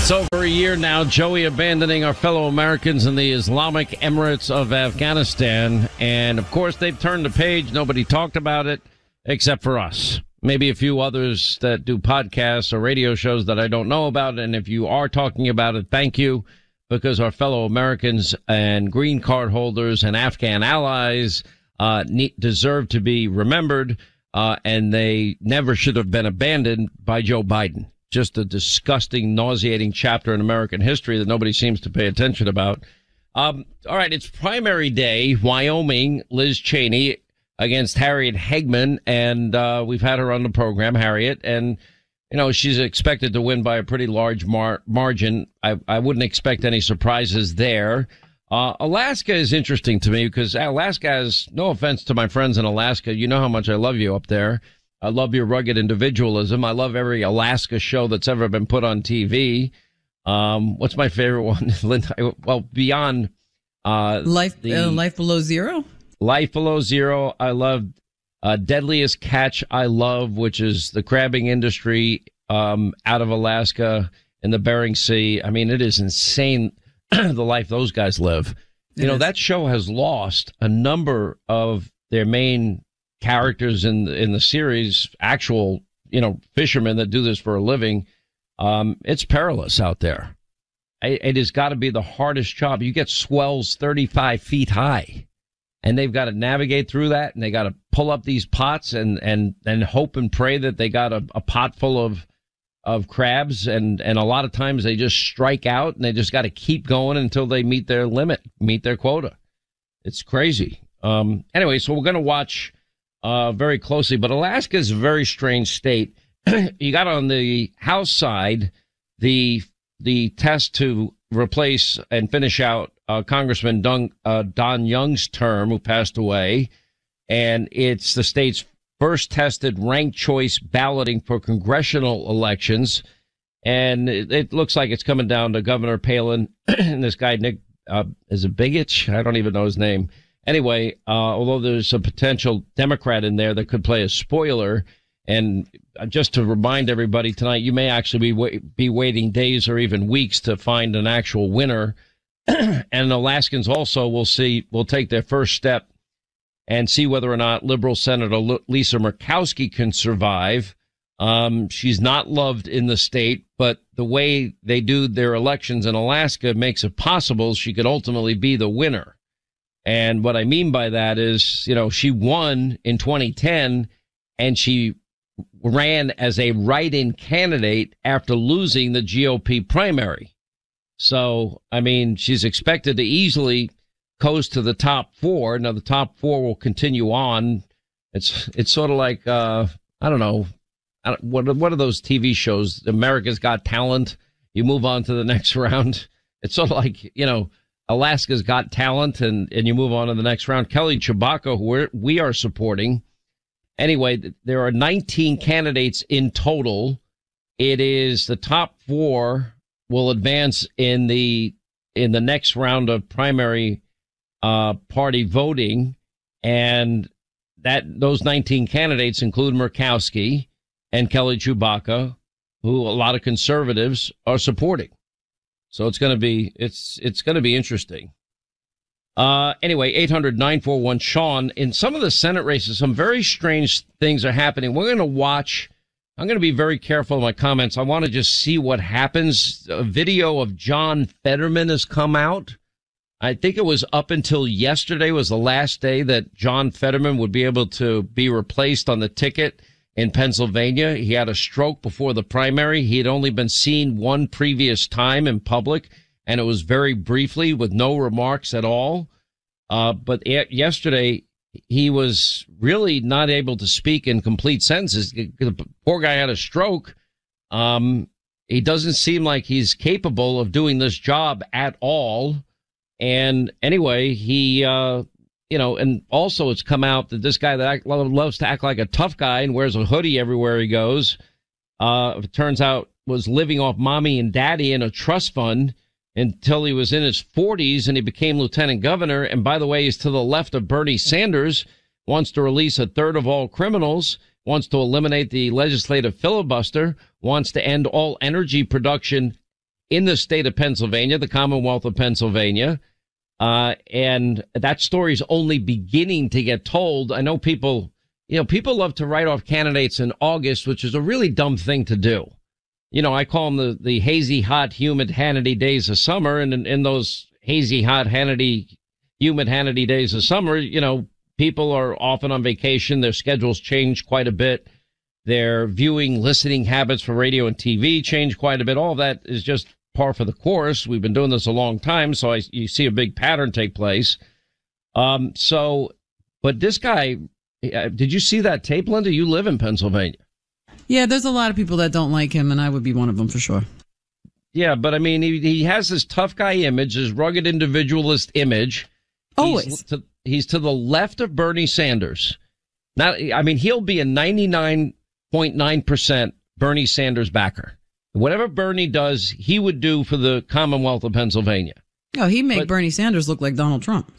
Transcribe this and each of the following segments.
It's over a year now, Joey abandoning our fellow Americans in the Islamic Emirates of Afghanistan. And, of course, they've turned the page. Nobody talked about it except for us. Maybe a few others that do podcasts or radio shows that I don't know about. And if you are talking about it, thank you, because our fellow Americans and green card holders and Afghan allies deserve to be remembered, and they never should have been abandoned by Joe Biden. Just a disgusting, nauseating chapter in American history that nobody seems to pay attention about. All right, it's primary day. Wyoming, Liz Cheney against Harriet Hagman, and we've had her on the program, Harriet, and you know she's expected to win by a pretty large margin. I wouldn't expect any surprises there. Alaska is interesting to me because Alaska has, no offense to my friends in Alaska, you know how much I love you up there. I love your rugged individualism. I love every Alaska show that's ever been put on TV. What's my favorite one? Well, beyond Life Below Zero. Life Below Zero. I love Deadliest Catch. I love, which is the crabbing industry out of Alaska and the Bering Sea. I mean, it is insane the life those guys live. You know, that show has lost a number of their main characters in the series, actual, you know, fishermen that do this for a living. It's perilous out there. It has got to be the hardest job. You get swells 35 feet high, and they've got to navigate through that, and they got to pull up these pots and hope and pray that they got a pot full of crabs, and a lot of times they just strike out, and they just got to keep going until they meet their limit, meet their quota. It's crazy. Anyway, so we're going to watch very closely, but Alaska is a very strange state. You got on the House side the test to replace and finish out Congressman Don Young's term, who passed away, and it's the state's first tested ranked choice balloting for congressional elections, and it looks like it's coming down to Governor Palin and this guy Nick is a Bigich. I don't even know his name. Anyway, although there's a potential Democrat in there that could play a spoiler, and just to remind everybody tonight, you may actually be waiting days or even weeks to find an actual winner. And Alaskans also will take their first step and see whether or not liberal Senator Lisa Murkowski can survive. She's not loved in the state, but the way they do their elections in Alaska makes it possible she could ultimately be the winner. And what I mean by that is, you know, she won in 2010 and she ran as a write-in candidate after losing the GOP primary. So, I mean, she's expected to easily coast to the top four. Now, the top four will continue on. It's sort of like, I don't know, what are those TV shows? America's Got Talent. You move on to the next round. It's sort of like, you know, Alaska's Got Talent, and you move on to the next round. Kelly Chewbacca, who we are supporting. Anyway, there are 19 candidates in total. It is the top four will advance in the next round of primary party voting, and those 19 candidates include Murkowski and Kelly Chewbacca, who a lot of conservatives are supporting. So it's going to be interesting. Anyway, 800-941-SEAN. In some of the Senate races, some very strange things are happening. We're going to watch. I'm going to be very careful in my comments. I want to just see what happens. A video of John Fetterman has come out. I think it was up until yesterday was the last day that John Fetterman would be able to be replaced on the ticket in Pennsylvania. He had a stroke before the primary. He had only been seen one previous time in public, and it was very briefly with no remarks at all. But yesterday, he was really not able to speak in complete sentences. The poor guy had a stroke. He doesn't seem like he's capable of doing this job at all. And anyway, he, and also it's come out that this guy that loves to act like a tough guy and wears a hoodie everywhere he goes, it turns out was living off mommy and daddy in a trust fund until he was in his 40s and he became lieutenant governor. And by the way, he's to the left of Bernie Sanders, wants to release a third of all criminals, wants to eliminate the legislative filibuster, wants to end all energy production in the state of Pennsylvania, the Commonwealth of Pennsylvania. And that story's only beginning to get told. I know people love to write off candidates in August, which is a really dumb thing to do. I call them the hazy, hot, humid Hannity days of summer. And in those hazy, hot, humid Hannity days of summer, people are often on vacation. Their schedules change quite a bit. Their viewing, listening habits for radio and TV change quite a bit. All of that is just par for the course. We've been doing this a long time, so you see a big pattern take place. But this guy, did you see that tape, Linda? You live in Pennsylvania. Yeah, there's a lot of people that don't like him, and I would be one of them for sure. Yeah, but I mean, he has this tough guy image, this rugged individualist image. Always. He's to the left of Bernie Sanders. He'll be a 99.9% Bernie Sanders backer. Whatever Bernie does, he would do for the Commonwealth of Pennsylvania. Oh, he made Bernie Sanders look like Donald Trump.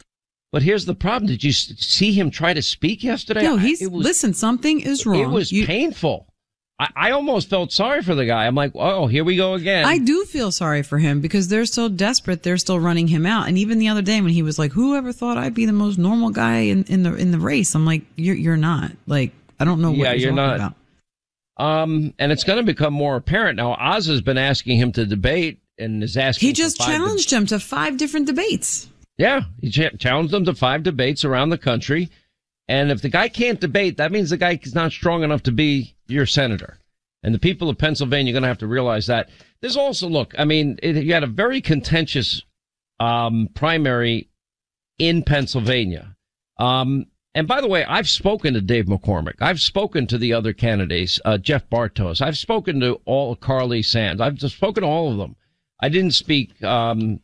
But here's the problem. Did you see him try to speak yesterday? No, listen, something is wrong. It was painful. I almost felt sorry for the guy. I'm like, oh, here we go again. I do feel sorry for him because they're so desperate. They're still running him out. And even the other day when he was like, whoever thought I'd be the most normal guy in the race? I'm like, you're not. Like, I don't know what you're talking about. And it's going to become more apparent now. Oz has been asking him to debate and is asking. He just challenged him to 5 different debates. Yeah, he challenged him to 5 debates around the country. And if the guy can't debate, that means the guy is not strong enough to be your senator. And the people of Pennsylvania are going to have to realize that. There's also, you had a very contentious primary in Pennsylvania. And by the way, I've spoken to Dave McCormick. I've spoken to the other candidates, Jeff Bartos. I've spoken to Carly Sands. I've just spoken to all of them. I didn't speak to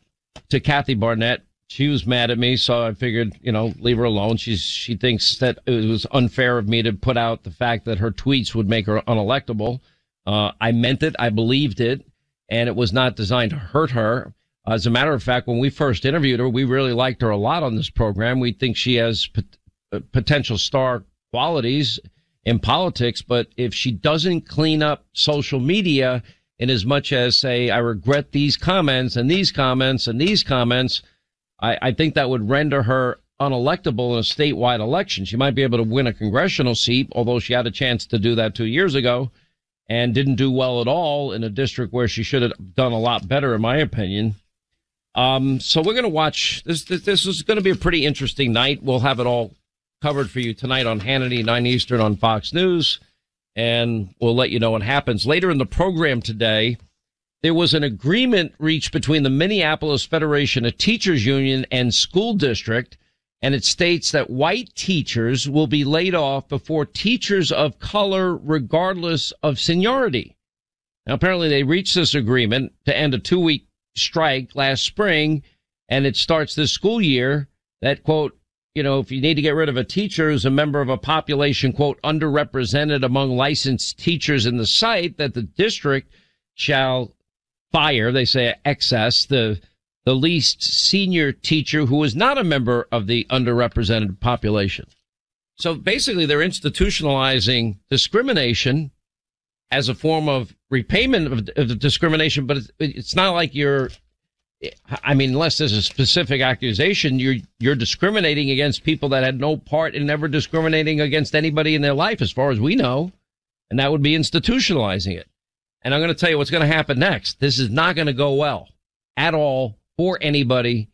Kathy Barnett. She was mad at me, so I figured, leave her alone. She thinks that it was unfair of me to put out the fact that her tweets would make her unelectable. I meant it. I believed it. And it was not designed to hurt her. As a matter of fact, when we first interviewed her, we really liked her a lot on this program. We think she has potential star qualities in politics. But if she doesn't clean up social media in as much as say, I regret these comments and these comments and these comments, I think that would render her unelectable in a statewide election. She might be able to win a congressional seat, although she had a chance to do that 2 years ago and didn't do well at all in a district where she should have done a lot better, in my opinion. So we're going to watch this. This is going to be a pretty interesting night. We'll have it all covered for you tonight on Hannity, 9 Eastern on Fox News, and we'll let you know what happens. Later in the program today, there was an agreement reached between the Minneapolis Federation of Teachers Union and school district, and it states that white teachers will be laid off before teachers of color, regardless of seniority. Now, apparently they reached this agreement to end a 2-week strike last spring, and it starts this school year that, quote, if you need to get rid of a teacher who's a member of a population, quote, underrepresented among licensed teachers in the site, that the district shall fire, they say, excess, the least senior teacher who is not a member of the underrepresented population. So basically, they're institutionalizing discrimination as a form of repayment of the discrimination, but it's not like unless there's a specific accusation, you're discriminating against people that had no part in ever discriminating against anybody in their life, as far as we know, and that would be institutionalizing it. And I'm going to tell you what's going to happen next. This is not going to go well at all for anybody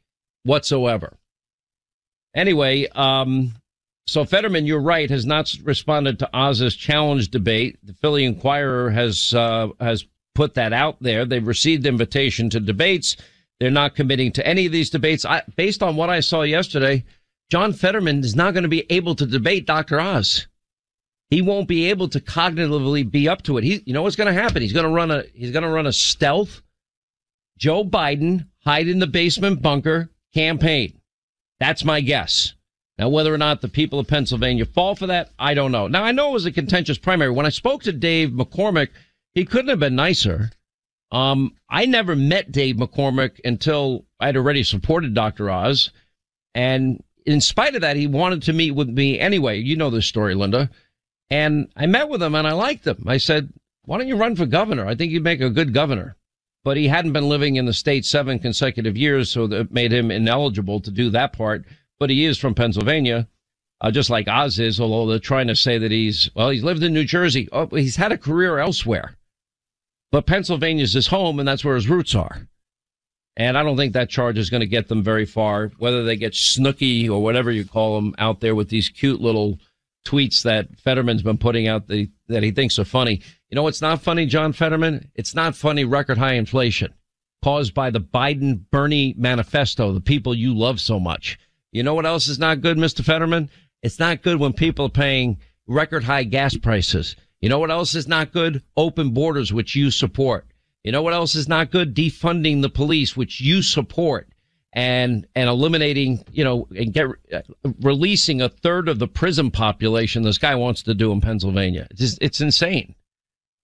whatsoever. Anyway, so Fetterman, you're right, has not responded to Oz's challenge debate. The Philly Inquirer has put that out there. They've received invitation to debates. They're not committing to any of these debates. Based on what I saw yesterday, John Fetterman is not going to be able to debate Dr. Oz. He won't be able to cognitively be up to it. You know what's going to happen? He's going to run a stealth Joe Biden hide in the basement bunker campaign. That's my guess. Now, whether or not the people of Pennsylvania fall for that, I don't know. Now, I know it was a contentious primary. When I spoke to Dave McCormick, he couldn't have been nicer. I never met Dave McCormick until I'd already supported Dr. Oz. And in spite of that, he wanted to meet with me anyway. You know this story, Linda. And I met with him and I liked him. I said, why don't you run for governor? I think you'd make a good governor. but he hadn't been living in the state 7 consecutive years, so that made him ineligible to do that part. But he is from Pennsylvania, just like Oz is, although they're trying to say that he's lived in New Jersey. Oh, he's had a career elsewhere. But Pennsylvania's his home, and that's where his roots are. And I don't think that charge is going to get them very far, whether they get Snooky or whatever you call them out there with these cute little tweets that Fetterman's been putting out that he thinks are funny. You know what's not funny, John Fetterman? It's not funny record high inflation caused by the Biden-Bernie manifesto, the people you love so much. You know what else is not good, Mr. Fetterman? It's not good when people are paying record high gas prices. You know what else is not good? Open borders, which you support. You know what else is not good? Defunding the police, which you support, and eliminating, and releasing a third of the prison population this guy wants to do in Pennsylvania. It's insane.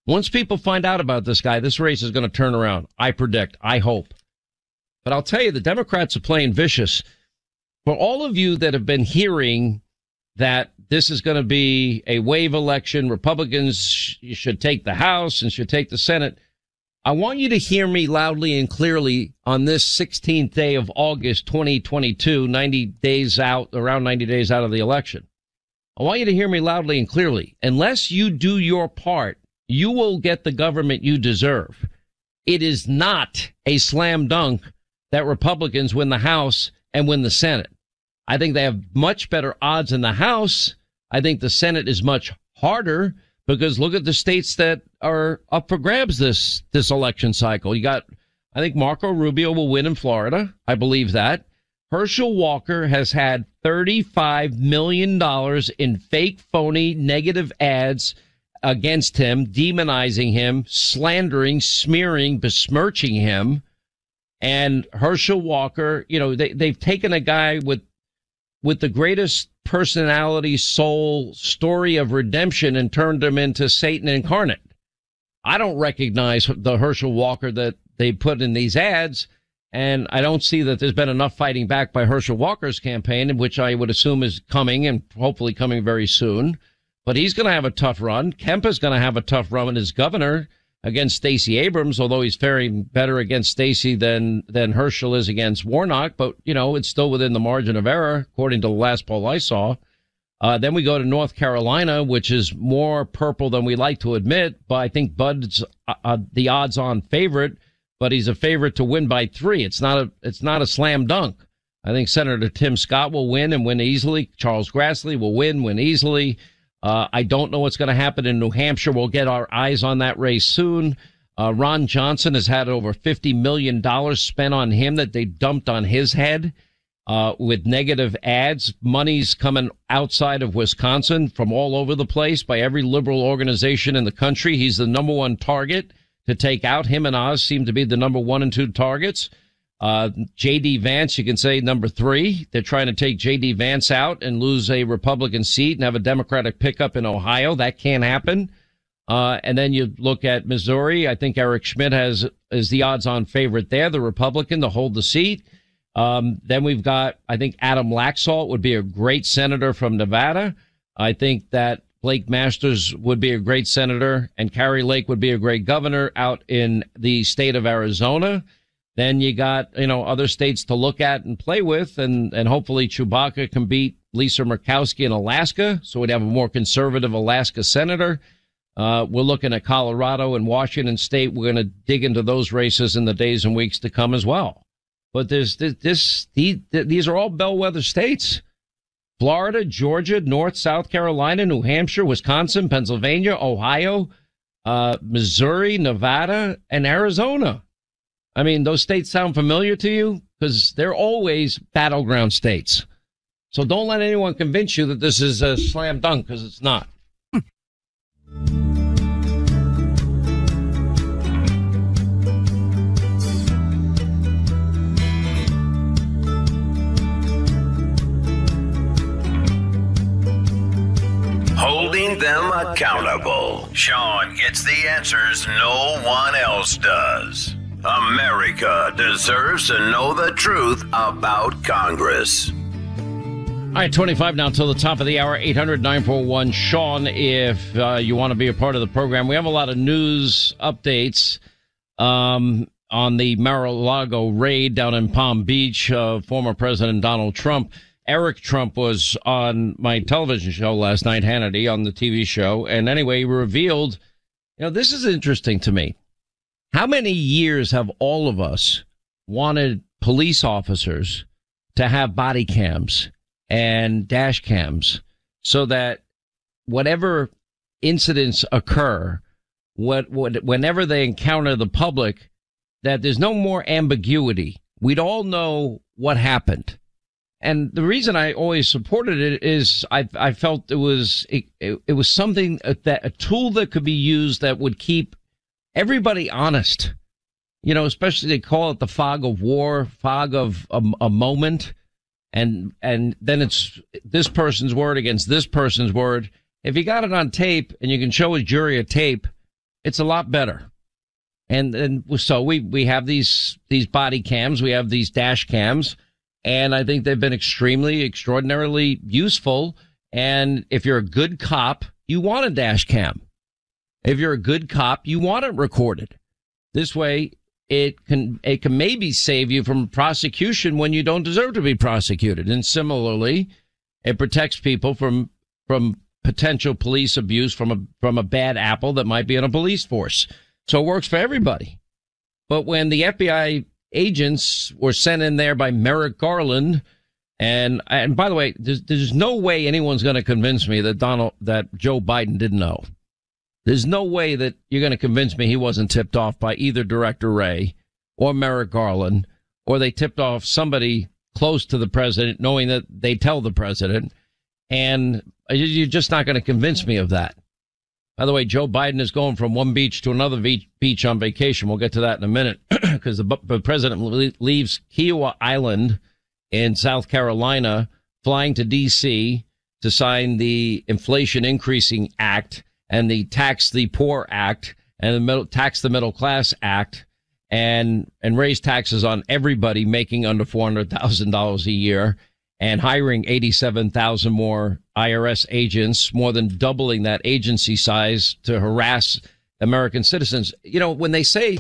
Once people find out about this guy, this race is going to turn around. I predict. I hope. But I'll tell you, the Democrats are playing vicious. For all of you that have been hearing that this is going to be a wave election, Republicans should take the House and should take the Senate, I want you to hear me loudly and clearly on this 16th day of August 2022, 90 days out, around 90 days out of the election. I want you to hear me loudly and clearly. Unless you do your part, you will get the government you deserve. It is not a slam dunk that Republicans win the House and win the Senate. I think they have much better odds in the House. I think the Senate is much harder because look at the states that are up for grabs this election cycle. You got, I think Marco Rubio will win in Florida. I believe that. Herschel Walker has had $35 million in fake, phony, negative ads against him, demonizing him, slandering, smearing, besmirching him. And Herschel Walker, they've taken a guy with the greatest personality, soul, story of redemption and turned him into Satan incarnate. I don't recognize the Herschel Walker that they put in these ads, and I don't see that there's been enough fighting back by Herschel Walker's campaign, which I would assume is coming and hopefully coming very soon. But he's going to have a tough run. Kemp is going to have a tough run as governor against Stacey Abrams, although he's faring better against Stacey than Herschel is against Warnock. But, it's still within the margin of error, according to the last poll I saw. Then we go to North Carolina, which is more purple than we like to admit. But I think Bud's the odds-on favorite, but he's a favorite to win by 3. It's not a slam dunk. I think Senator Tim Scott will win and win easily. Charles Grassley will win easily. I don't know what's going to happen in New Hampshire. We'll get our eyes on that race soon. Ron Johnson has had over $50 million spent on him that they dumped on his head with negative ads. Money's coming outside of Wisconsin from all over the place by every liberal organization in the country. He's the number one target to take out. Him and Oz seem to be the number 1 and 2 targets. J.D. Vance, you can say number 3. They're trying to take J.D. Vance out and lose a Republican seat and have a Democratic pickup in Ohio. That can't happen. And then you look at Missouri. I think Eric Schmidt is the odds-on favorite there, the Republican, to hold the seat. Then we've got, I think Adam Laxalt would be a great senator from Nevada. I think that Blake Masters would be a great senator and Kari Lake would be a great governor out in the state of Arizona. Then you got, other states to look at and play with, and hopefully Chewbacca can beat Lisa Murkowski in Alaska, so we'd have a more conservative Alaska senator. We're looking at Colorado and Washington State. We're going to dig into those races in the days and weeks to come as well. But these are all bellwether states. Florida, Georgia, North, South Carolina, New Hampshire, Wisconsin, Pennsylvania, Ohio, Missouri, Nevada, and Arizona. I mean, those states sound familiar to you because they're always battleground states. So don't let anyone convince you that this is a slam dunk, because it's not. Holding them accountable. Sean gets the answers no one else does. America deserves to know the truth about Congress. All right, 25 now till the top of the hour, 800-941-SEAN if you want to be a part of the program. We have a lot of news updates. on the Mar-a-Lago raid down in Palm Beach, former President Donald Trump. Eric Trump was on my television show last night, Hannity, on the TV show. And anyway, he revealed, this is interesting to me. How many years have all of us wanted police officers to have body cams and dash cams so that whatever incidents occur, whenever they encounter the public, that there's no more ambiguity. We'd all know what happened. And the reason I always supported it is I felt it was something a tool that could be used that would keep everybody honest. Especially they call it the fog of war, fog of a moment. And then it's this person's word against this person's word. If you got it on tape and you can show a jury a tape, it's a lot better. And so we have these body cams, we have these dash cams, and I think they've been extraordinarily useful. And if you're a good cop, you want a dash cam. If you're a good cop, you want it recorded. This way, it can maybe save you from prosecution when you don't deserve to be prosecuted. And similarly, it protects people from potential police abuse from a bad apple that might be in a police force. So it works for everybody. But when the FBI agents were sent in there by Merrick Garland, and by the way, there's no way anyone's going to convince me that Joe Biden didn't know. There's no way that you're going to convince me he wasn't tipped off by either Director Wray or Merrick Garland, or they tipped off somebody close to the president, knowing that they tell the president. And you're just not going to convince me of that. By the way, Joe Biden is going from one beach to another beach on vacation. We'll get to that in a minute, because the president leaves Kiowa Island in South Carolina, flying to D.C. to sign the Inflation Increasing Act and the Tax the Poor Act and the Tax the Middle Class Act, and raise taxes on everybody making under $400,000 a year, and hiring 87,000 more IRS agents, more than doubling that agency size to harass American citizens. When they say,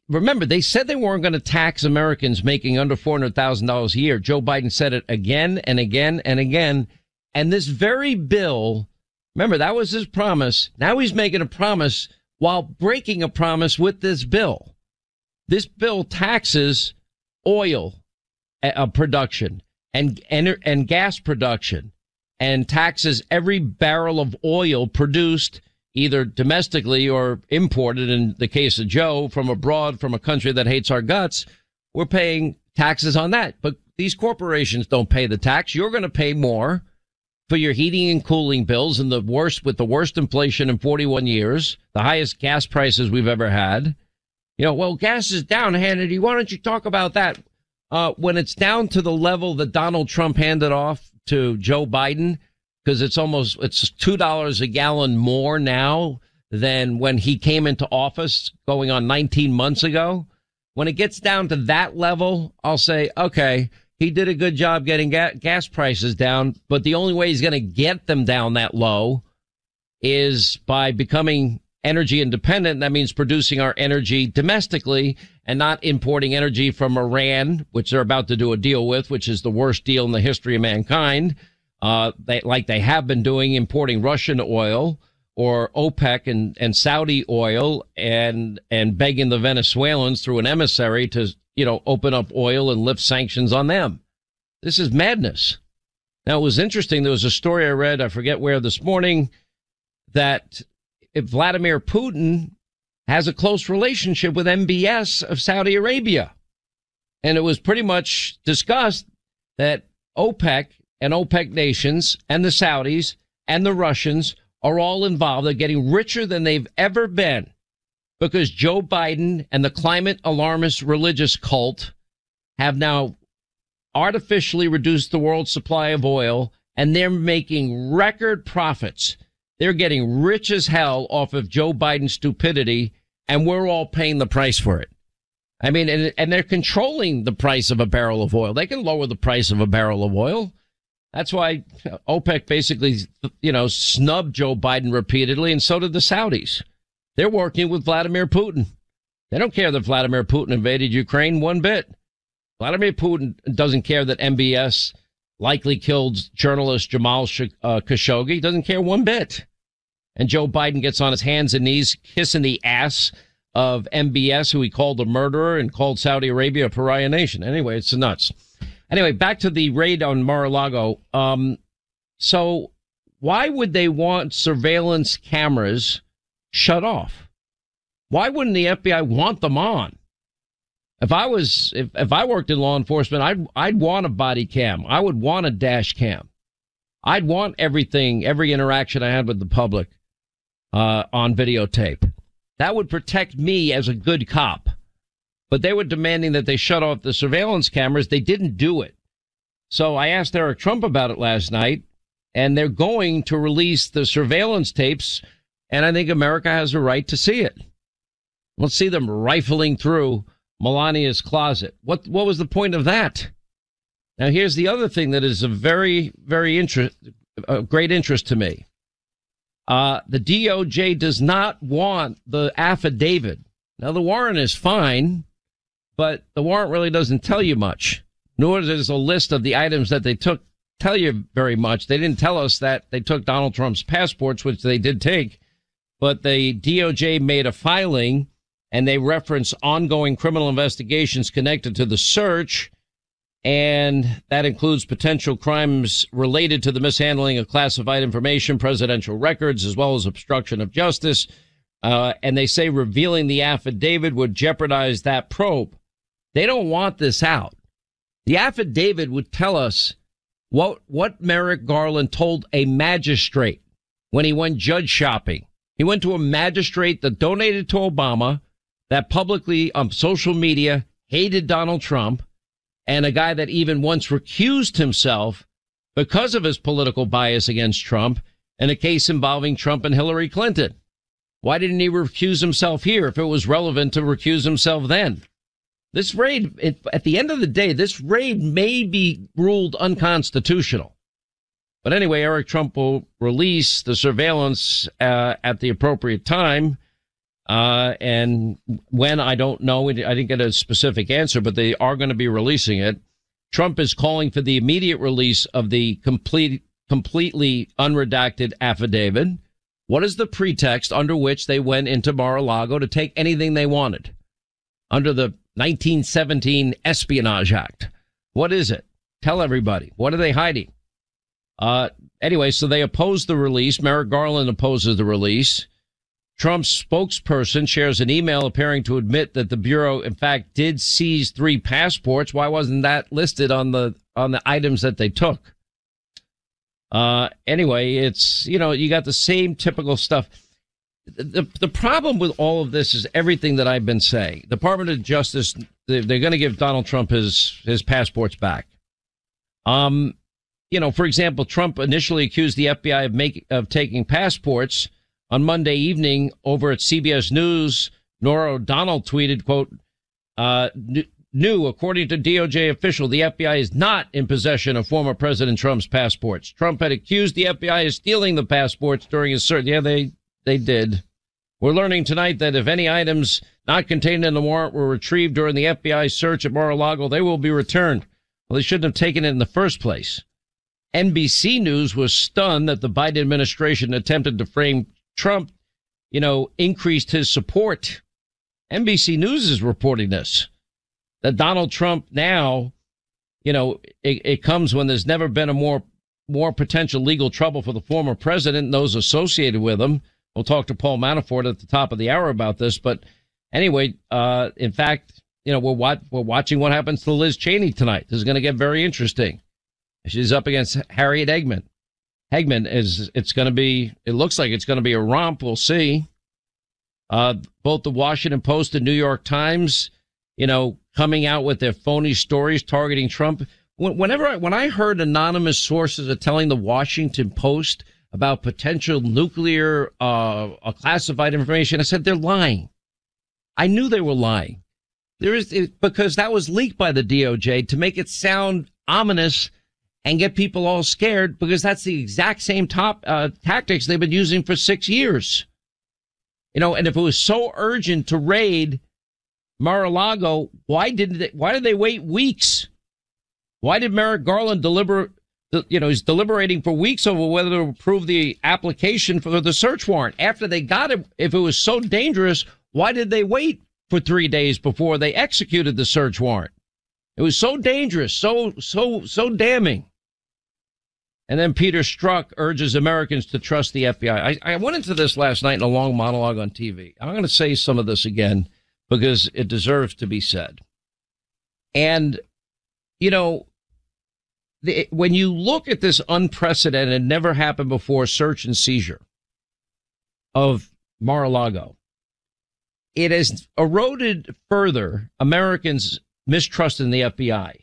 remember, they said they weren't going to tax Americans making under $400,000 a year. Joe Biden said it again and again and again. And this very bill, remember, that was his promise. Now he's making a promise while breaking a promise with this bill. This bill taxes oil production and gas production, and taxes every barrel of oil produced either domestically or imported, in the case of Joe, from abroad, from a country that hates our guts. We're paying taxes on that. But these corporations don't pay the tax. You're going to pay more for your heating and cooling bills, and with the worst inflation in 41 years, the highest gas prices we've ever had. Well, gas is down, Hannity. Why don't you talk about that? When it's down to the level that Donald Trump handed off to Joe Biden, because it's $2 a gallon more now than when he came into office going on 19 months ago. When it gets down to that level, I'll say, okay, he did a good job getting gas prices down, but the only way he's going to get them down that low is by becoming energy independent. That means producing our energy domestically and not importing energy from Iran, which they're about to do a deal with, which is the worst deal in the history of mankind. They have been doing, importing Russian oil or OPEC and Saudi oil, and begging the Venezuelans through an emissary to, open up oil and lift sanctions on them. This is madness. Now, it was interesting. There was a story I read, I forget where, this morning, that if Vladimir Putin has a close relationship with MBS of Saudi Arabia. And it was pretty much discussed that OPEC and OPEC nations and the Saudis and the Russians are all involved. They're getting richer than they've ever been because Joe Biden and the climate alarmist religious cult have now artificially reduced the world's supply of oil, and they're making record profits. They're getting rich as hell off of Joe Biden's stupidity, and we're all paying the price for it. I mean, and they're controlling the price of a barrel of oil. They can lower the price of a barrel of oil. That's why OPEC basically, snubbed Joe Biden repeatedly, and so did the Saudis. They're working with Vladimir Putin. They don't care that Vladimir Putin invaded Ukraine one bit. Vladimir Putin doesn't care that MBS likely killed journalist Jamal Khashoggi. Doesn't care one bit. And Joe Biden gets on his hands and knees kissing the ass of MBS, who he called a murderer and called Saudi Arabia a pariah nation. Anyway, it's nuts. Anyway, back to the raid on Mar-a-Lago. So why would they want surveillance cameras shut off? Why wouldn't the FBI want them on? If I worked in law enforcement, I'd want a body cam. I would want a dash cam. I'd want everything, every interaction I had with the public, on videotape. That would protect me as a good cop. But they were demanding that they shut off the surveillance cameras. They didn't do it. So I asked Eric Trump about it last night, and they're going to release the surveillance tapes, and I think America has a right to see it. Let's see them rifling through Melania's closet. What was the point of that? Now, here's the other thing that is of very, very great interest to me. The DOJ does not want the affidavit. Now, the warrant is fine, but the warrant really doesn't tell you much, nor does a list of the items that they took tell you very much. They didn't tell us that they took Donald Trump's passports, which they did take, but the DOJ made a filing, and they reference ongoing criminal investigations connected to the search, and that includes potential crimes related to the mishandling of classified information, presidential records, as well as obstruction of justice. And they say revealing the affidavit would jeopardize that probe. They don't want this out. The affidavit would tell us what Merrick Garland told a magistrate when he went judge shopping. He went to a magistrate that donated to Obama, that publicly on social media hated Donald Trump, and a guy that even once recused himself because of his political bias against Trump in a case involving Trump and Hillary Clinton. Why didn't he recuse himself here if it was relevant to recuse himself then? This raid, at the end of the day, this raid may be ruled unconstitutional. But anyway, Eric Trump will release the surveillance at the appropriate time. And when, I don't know. I didn't get a specific answer, but they are going to be releasing it. Trump is calling for the immediate release of the completely unredacted affidavit. What is the pretext under which they went into Mar-a-Lago to take anything they wanted? Under the 1917 Espionage Act. What is it? Tell everybody. What are they hiding? Anyway, so they oppose the release. Merrick Garland opposes the release. Trump's spokesperson shares an email appearing to admit that the Bureau, in fact, did seize 3 passports. Why wasn't that listed on the items that they took? Anyway, it's, you got the same typical stuff. The problem with all of this is everything that I've been saying. Department of Justice, they're going to give Donald Trump his passports back. For example, Trump initially accused the FBI of taking passports. On Monday evening, over at CBS News, Norah O'Donnell tweeted, quote, new, according to DOJ official, the FBI is not in possession of former President Trump's passports. Trump had accused the FBI of stealing the passports during his search. Yeah, they did. We're learning tonight that if any items not contained in the warrant were retrieved during the FBI search at Mar-a-Lago, they will be returned. Well, they shouldn't have taken it in the first place. NBC News was stunned that the Biden administration attempted to frame Trump, increased his support. NBC News is reporting this, that Donald Trump now, it comes when there's never been a more potential legal trouble for the former president and those associated with him. We'll talk to Paul Manafort at the top of the hour about this. But anyway, in fact, we're watching what happens to Liz Cheney tonight. This is going to get very interesting. She's up against Harriet Hegman. It looks like it's going to be a romp. We'll see. Both the Washington Post and New York Times, coming out with their phony stories targeting Trump. When I heard anonymous sources are telling the Washington Post about potential nuclear, classified information, I said, they're lying. I knew they were lying. Because that was leaked by the DOJ to make it sound ominous and get people all scared, because that's the exact same tactics they've been using for 6 years. And if it was so urgent to raid Mar-a-Lago, why did they wait weeks? Why did Merrick Garland he's deliberating for weeks over whether to approve the application for the search warrant after they got it? If it was so dangerous, why did they wait for 3 days before they executed the search warrant? It was so dangerous, so damning. And then Peter Strzok urges Americans to trust the FBI. I went into this last night in a long monologue on TV. I'm going to say some of this again because it deserves to be said. And, when you look at this unprecedented, never happened before search and seizure of Mar-a-Lago, it has eroded further Americans' mistrust in the FBI.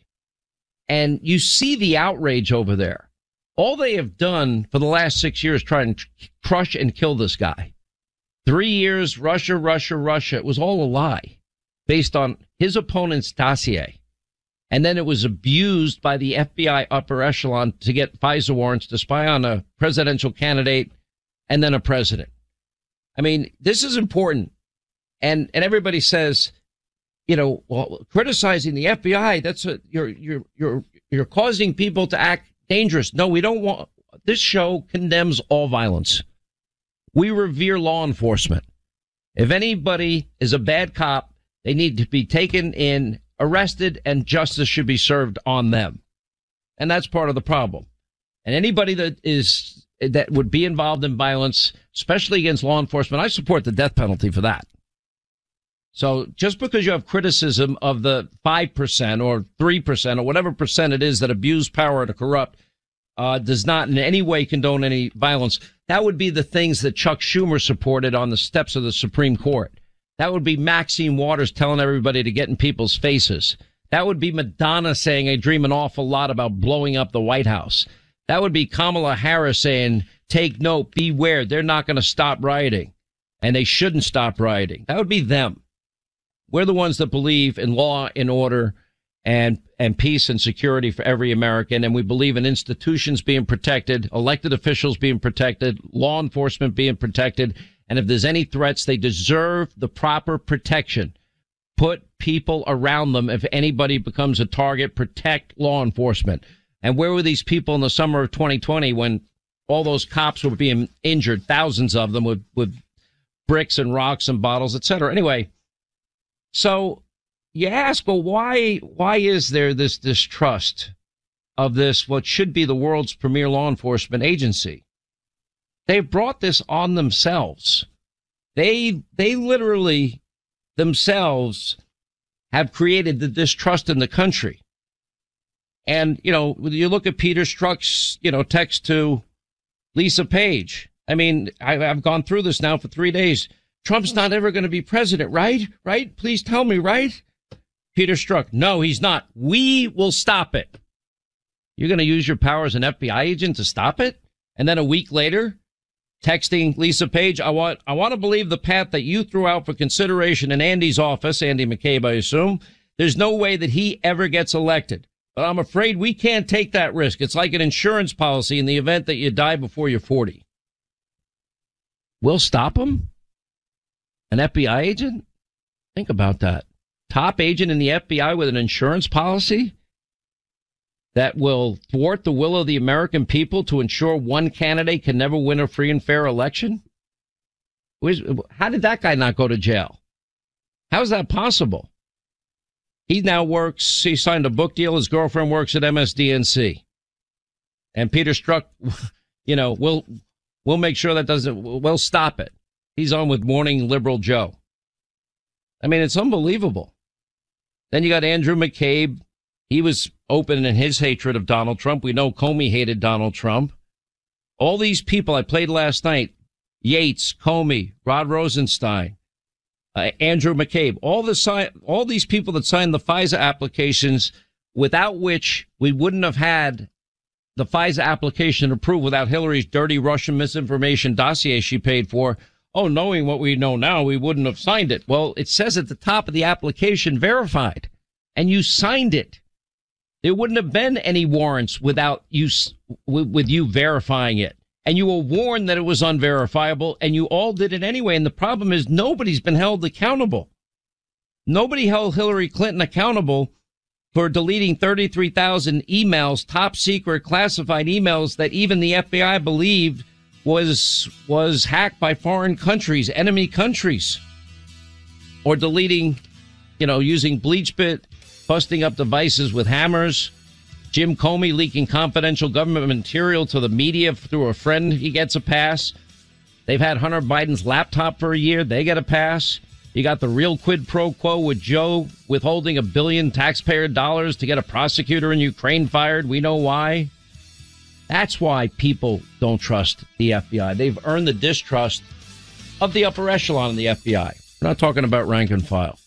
And you see the outrage over there. All they have done for the last 6 years try and crush and kill this guy. 3 years, Russia. It was all a lie based on his opponent's dossier. And then it was abused by the FBI upper echelon to get FISA warrants to spy on a presidential candidate and then a president. I mean, this is important. And everybody says, criticizing the FBI, you're causing people to act dangerous. No, we don't want. This show condemns all violence. We revere law enforcement. If anybody is a bad cop, they need to be taken in, arrested, and justice should be served on them. And that's part of the problem. And anybody that would be involved in violence, especially against law enforcement, I support the death penalty for that. So just because you have criticism of the 5% or 3% or whatever percent it is that abuse power to corrupt, does not in any way condone any violence. That would be the things that Chuck Schumer supported on the steps of the Supreme Court. That would be Maxine Waters telling everybody to get in people's faces. That would be Madonna saying, I dream an awful lot about blowing up the White House. That would be Kamala Harris saying, take note, beware, they're not going to stop rioting. And they shouldn't stop rioting. That would be them. We're the ones that believe in law and order and peace and security for every American. And we believe in institutions being protected, elected officials being protected, law enforcement being protected. And if there's any threats, they deserve the proper protection. Put people around them. If anybody becomes a target, protect law enforcement. And where were these people in the summer of 2020 when all those cops were being injured, thousands of them with bricks and rocks and bottles, etc.? Anyway, so you ask, well, why is there this distrust of this, what should be the world's premier law enforcement agency? They've brought this on themselves. They literally themselves have created the distrust in the country. And, you look at Peter Strzok's, text to Lisa Page. I mean, I've gone through this now for 3 days. Trump's not ever going to be president, right? Right? Please tell me, right? Peter Strzok, no, he's not. We will stop it. You're going to use your power as an FBI agent to stop it? And then a week later, texting Lisa Page, I want to believe the path that you threw out for consideration in Andy's office, Andy McCabe, I assume. There's no way that he ever gets elected. But I'm afraid we can't take that risk. It's like an insurance policy in the event that you die before you're 40. We'll stop him? An FBI agent? Think about that. Top agent in the FBI with an insurance policy that will thwart the will of the American people to ensure one candidate can never win a free and fair election? How did that guy not go to jail? How is that possible? He signed a book deal. His girlfriend works at MSDNC. And Peter Strzok, we'll make sure we'll stop it. He's on with Morning Liberal Joe. I mean, it's unbelievable. Then you got Andrew McCabe. He was open in his hatred of Donald Trump. We know Comey hated Donald Trump. All these people I played last night, Yates, Comey, Rod Rosenstein, Andrew McCabe, all these people that signed the FISA applications, without which we wouldn't have had the FISA application approved, without Hillary's dirty Russian misinformation dossier she paid for. Oh, knowing what we know now, we wouldn't have signed it. Well, it says at the top of the application, verified, and you signed it. There wouldn't have been any warrants without you, with you verifying it. And you were warned that it was unverifiable, and you all did it anyway. And the problem is nobody's been held accountable. Nobody held Hillary Clinton accountable for deleting 33,000 emails, top secret classified emails that even the FBI believed was hacked by foreign countries, enemy countries. Or deleting, using BleachBit, busting up devices with hammers. Jim Comey leaking confidential government material to the media through a friend. He gets a pass. They've had Hunter Biden's laptop for a year. They get a pass. You got the real quid pro quo with Joe withholding $1 billion taxpayer dollars to get a prosecutor in Ukraine fired. We know why. That's why people don't trust the FBI. They've earned the distrust of the upper echelon of the FBI. We're not talking about rank and file.